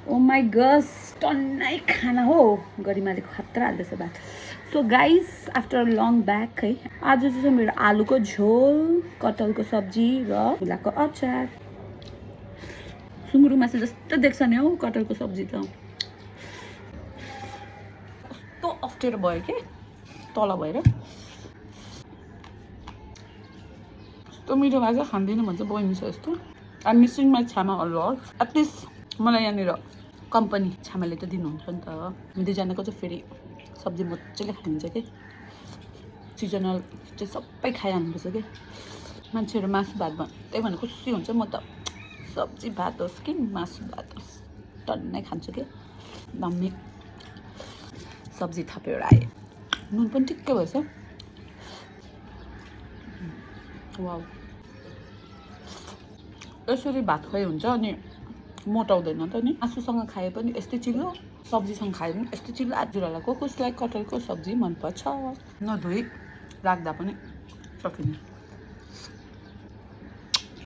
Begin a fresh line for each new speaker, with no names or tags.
ओ my गस टन्नै खाना हो गरिमाले खतरा हाल्दैछ भात so guys after long back है आज चाहिँ मेरो आलुको झोल कटहलको सब्जी र मुलाको अचार सुँगुरको मासु जस्तो देख्छ नि हौ कटहलको सब्जी त कस्तो अप्ठ्यारो भयो के तल भएर यस्तो मिठो लाग्छ खाँदिनँ भन्छ बहिनी छ यस्तो आई मिसिङ माई छामा अ लट एटलिस्ट मलाई यहाँनिर कम्पनी छामाले त दिनुहुन्छ नि त हामी दुईजनाको चाहिँ फेरि सब्जी मजाले खाइन्छ कि सिजनल चाहिँ सबै खाइहाल्नुपर्छ कि मान्छेहरू मासु भात त्यही भनेर खुसी हुन्छ म त सब्जी भात होस् कि मासु भात होस् टन्नै खान्छु कि मम्मी सब्जी थपेर आएँ नुन पनि ठिक्कै भएछ वाउ यसरी भात खुवाइ हुन्छ अनि मोटाउँदैन त नि मासुसँग खाए पनि यस्तै चिल्लो सब्जीसँग खाए पनि यस्तै चिल्लो आजुरालाई कसलाई कटहलको सब्जी मनपर्छ नधोइ राख्दा पनि सकिन्छ